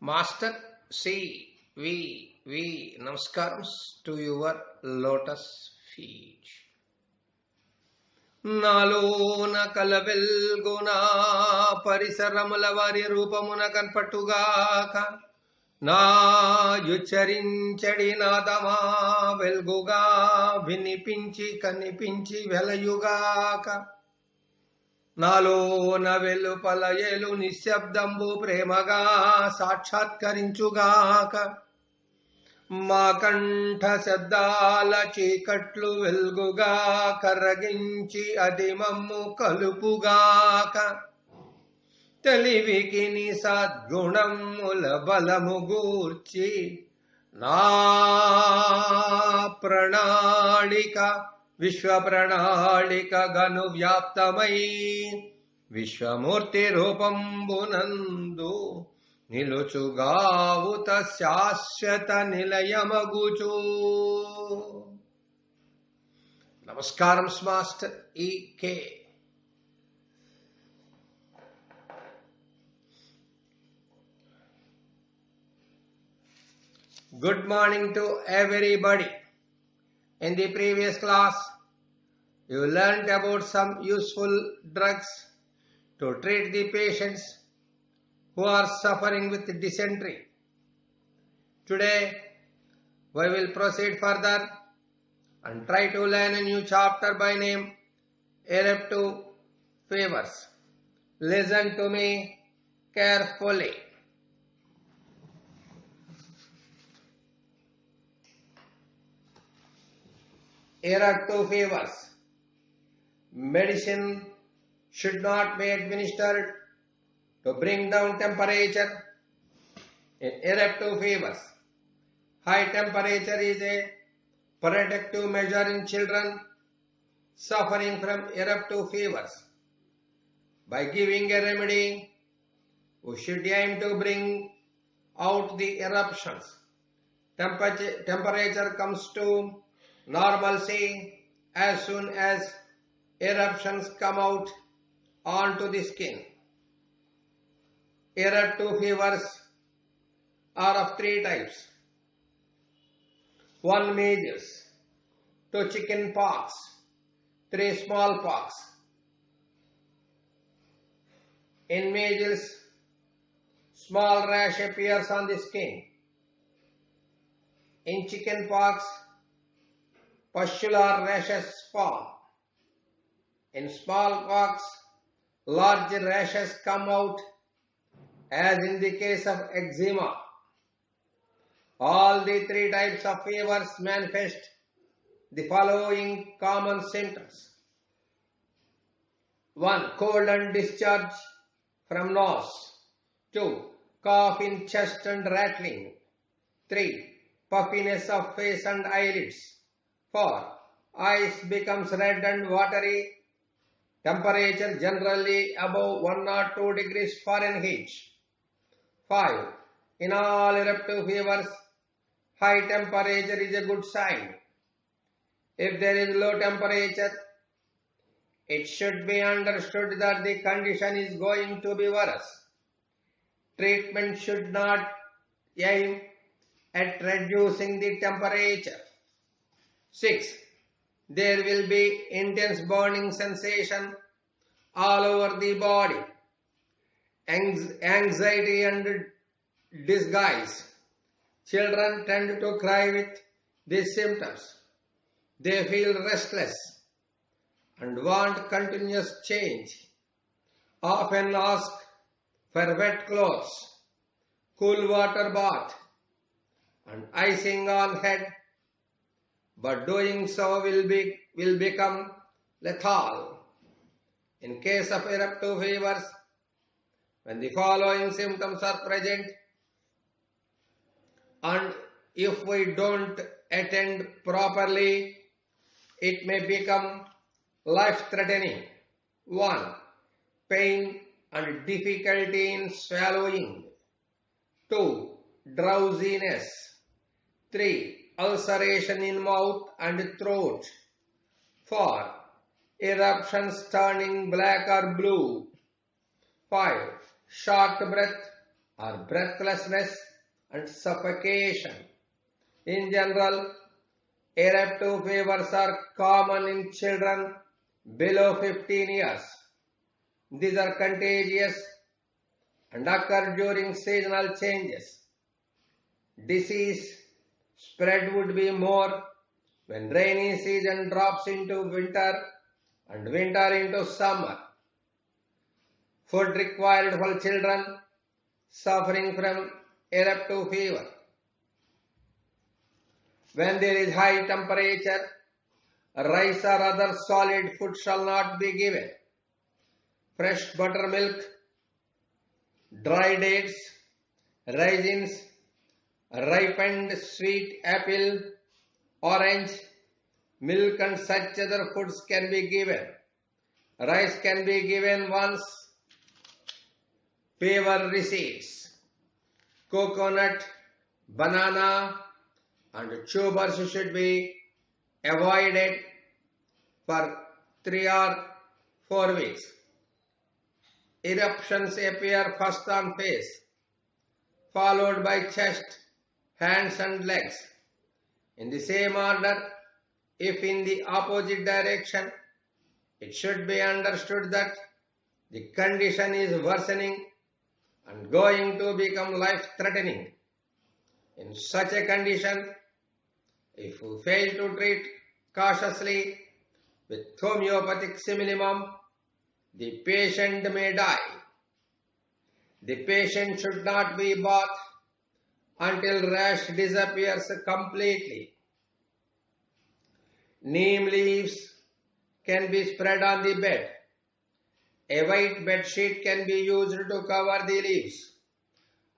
Master, we Namaskarams to your lotus feet. నాలోన కలవెల్గునా పరిసరముల వారి రూపమున కనపట్టుగాక నాయుచ్చరించడి నాదమా వెల్గుగా వినిపించి కనిపించి వెలయుగాక నాలోన వెలుపల ఏలు నిశ్శబ్దంబు ప్రేమగా సాక్షాత్కరించుగాక మా కంఠ శబ్దాల చీకట్లు వెల్గుగా కరగించి అది మమ్ము కలుపుగాక తెలివికి ని సద్గుణముల బలము గూర్చి నా ప్రణాళిక విశ్వ ప్రణాళిక గను వ్యాప్తమై విశ్వమూర్తి రూపంబునందు నిలుచుగావుత శాశ్వత నిలయమగుచు. నమస్కారం master ఈకే. Good morning to everybody. In the previous class, you learned about some useful drugs to treat the patients who are suffering with dysentery. Today, we will proceed further and try to learn a new chapter by name Eruptive Fevers. Listen to me carefully. Eruptive fevers. Medicine should not be administered to bring down temperature in eruptive fevers. High temperature is a protective measure in children suffering from eruptive fevers. By giving a remedy, we should aim to bring out the eruptions. Temperature comes to normalcy as soon as eruptions come out onto the skin. Eruptive fevers are of three types. One measles, two chicken pox, three smallpox. In measles, small rash appears on the skin. In chicken pox, pustular rashes form. In smallpox, large rashes come out, as in the case of eczema. All the three types of fevers manifest the following common symptoms. 1. Cold and discharge from nose. 2. Cough in chest and rattling. 3. Puffiness of face and eyelids. 4. Eyes becomes red and watery. Temperature generally above 102 degrees Fahrenheit. 5. In all eruptive fevers, high temperature is a good sign. If there is low temperature, it should be understood that the condition is going to be worse. Treatment should not aim at reducing the temperature. 6. There will be intense burning sensation all over the body, anxiety and disguise. Children tend to cry with these symptoms. They feel restless and want continuous change. Often ask for wet clothes, cool water bath, and icing on head. But doing so will become lethal. In case of eruptive fevers, when the following symptoms are present, and if we don't attend properly, it may become life-threatening. 1. Pain and difficulty in swallowing. 2. Drowsiness. 3. Ulceration in mouth and throat. 4. Eruptions turning black or blue. 5. Short breath or breathlessness and suffocation. In general, eruptive fevers are common in children below 15 years. These are contagious and occur during seasonal changes. Disease spread would be more when rainy season drops into winter and winter into summer. Food required for children suffering from eruptive fever. When there is high temperature, rice or other solid food shall not be given. Fresh buttermilk, dry dates, raisins, ripened sweet apple, orange, milk and such other foods can be given. Rice can be given once fever recedes. Coconut, banana and tubers should be avoided for 3 or 4 weeks. Eruptions appear first on face, followed by chest, hands and legs. In the same order, if in the opposite direction, it should be understood that the condition is worsening and going to become life-threatening. In such a condition, if we fail to treat cautiously with homeopathic simillimum, the patient may die. The patient should not be bathed until rash disappears completely. Neem leaves can be spread on the bed. A white bed sheet can be used to cover the leaves,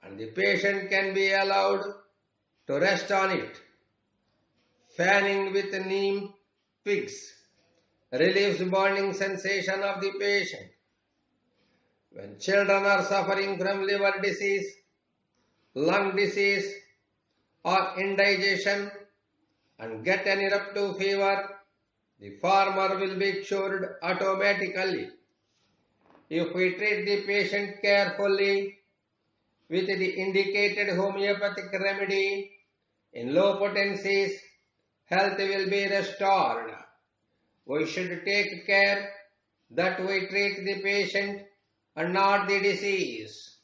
and the patient can be allowed to rest on it. Fanning with neem twigs relieves burning sensation of the patient. When children are suffering from liver disease, lung disease or indigestion and get an eruptive fever, the former will be cured automatically. If we treat the patient carefully with the indicated homeopathic remedy in low potencies, health will be restored. We should take care that we treat the patient and not the disease.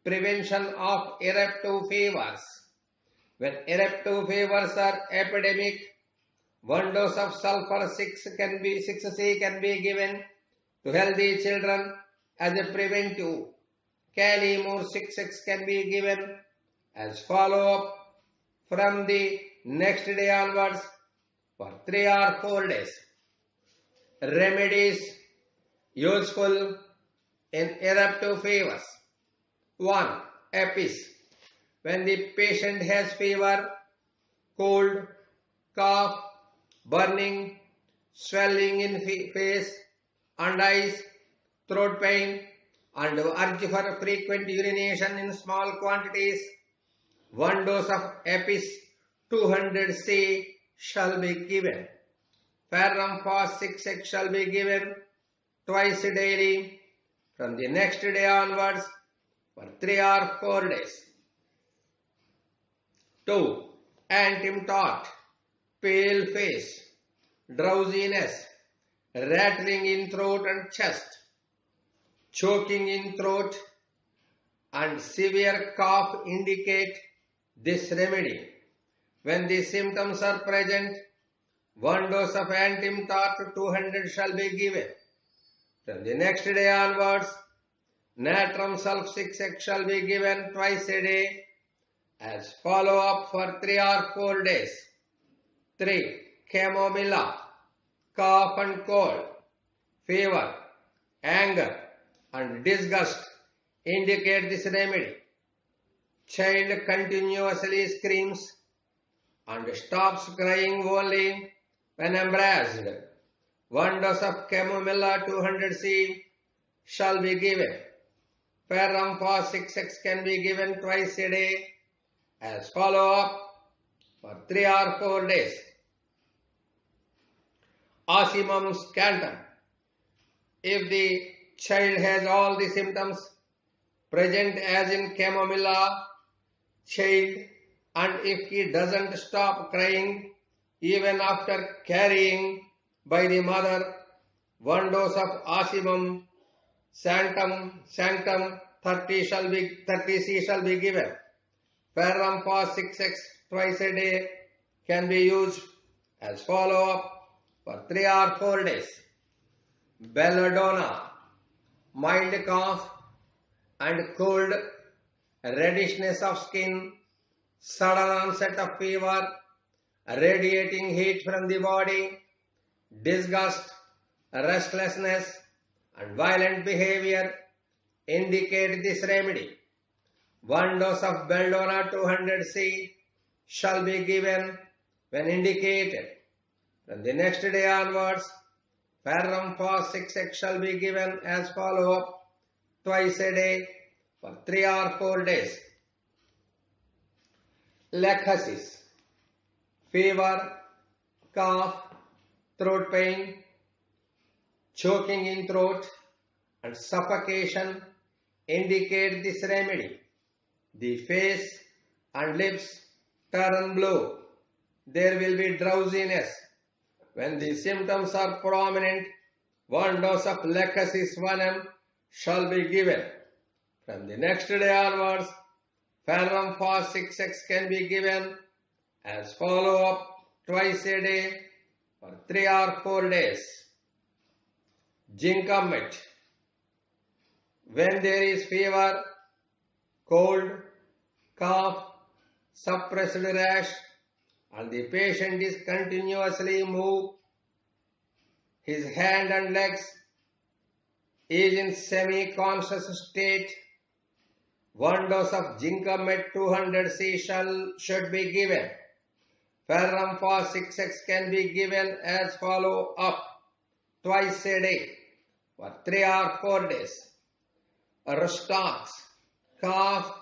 Prevention of eruptive fevers. When eruptive fevers are epidemic, 1 dose of sulfur 6C can be given to healthy children as a preventive. Calimur 6X can be given as follow-up from the next day onwards for 3 or 4 days. Remedies useful in eruptive fevers. 1. Apis. When the patient has fever, cold, cough, burning, swelling in face and eyes, throat pain, and urge for frequent urination in small quantities, 1 dose of Apis 200C shall be given. Ferrum Phos 6X shall be given twice daily from the next day onwards for 3 or 4 days. 2. Antimptot, pale face, drowsiness, rattling in throat and chest, choking in throat and severe cough indicate this remedy. When these symptoms are present, 1 dose of Antimptot 200 shall be given. From the next day onwards, natrum sulph 6X shall be given twice a day as follow-up for 3 or 4 days. 3. Chamomilla, cough and cold, fever, anger and disgust indicate this remedy. Child continuously screams and stops crying only when embraced. 1 dose of chamomilla 200C shall be given. Ferrum Phos 6X can be given twice a day as follow-up for 3 or 4 days. Ocimum scantum. If the child has all the symptoms present as in chamomilla child, and if he doesn't stop crying even after carrying by the mother, 1 dose of Osimum sanctum 30 shall be given. Ferrum Phos 6x twice a day can be used as follow-up for 3 or 4 days. Belladonna, mild cough and cold, reddishness of skin, sudden onset of fever, radiating heat from the body, disgust, restlessness, and violent behavior indicate this remedy. 1 dose of Belladonna 200C shall be given when indicated. From the next day onwards, Ferrum Phos 6x shall be given as follow-up twice a day for 3 or 4 days. Lechosis, fever, cough, throat pain, choking in throat, and suffocation indicate this remedy. The face and lips turn blue. There will be drowsiness. When the symptoms are prominent, 1 dose of Lechosis 1M shall be given. From the next day onwards, Ferrum Phos 6x can be given as follow-up twice a day for 3 or 4 days. Ginkgomate. When there is fever, cold, cough, suppressed rash, and the patient is continuously moved, his hand and legs is in semi-conscious state, 1 dose of Ginkgomate 200C should be given. Ferrum Phos 6x can be given as follow-up twice a day for 3 or 4 days. Rustux, cough,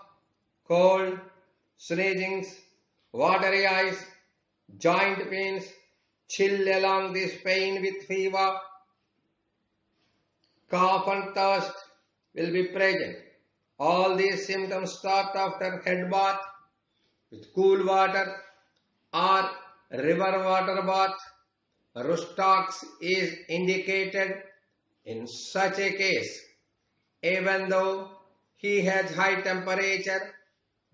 cold, sneezings, watery eyes, joint pains, chill along this pain with fever, cough and thirst will be present. All these symptoms start after head bath with cool water or river water bath. Rustux is indicated in such a case. Even though he has high temperature,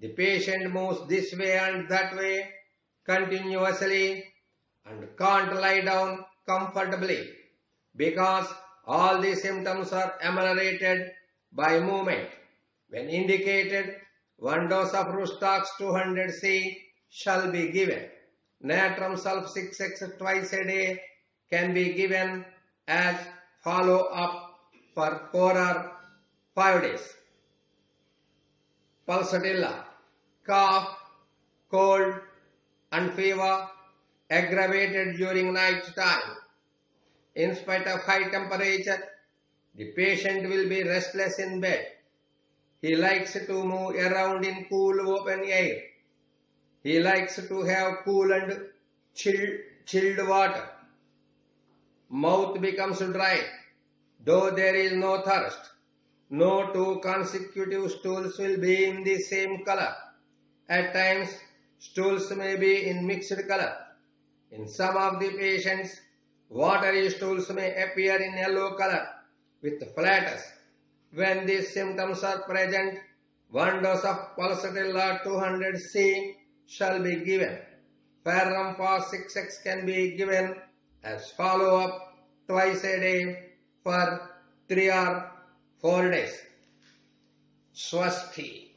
the patient moves this way and that way continuously and can't lie down comfortably because all the symptoms are ameliorated by movement. When indicated, 1 dose of Rustux 200C shall be given. Natrum Sulph 6x twice a day can be given as follow-up for 4 or 5 days. Pulsatilla, cough, cold and fever aggravated during night time. In spite of high temperature, the patient will be restless in bed. He likes to move around in cool open air. He likes to have cool and chilled water. Mouth becomes dry, though there is no thirst. No 2 consecutive stools will be in the same color. At times, stools may be in mixed color. In some of the patients, watery stools may appear in yellow color with flatus. When these symptoms are present, 1 dose of Pulsatilla 200C shall be given. Ferrum Phos 6x can be given as follow-up twice a day for 3 or 4 days. Swasti.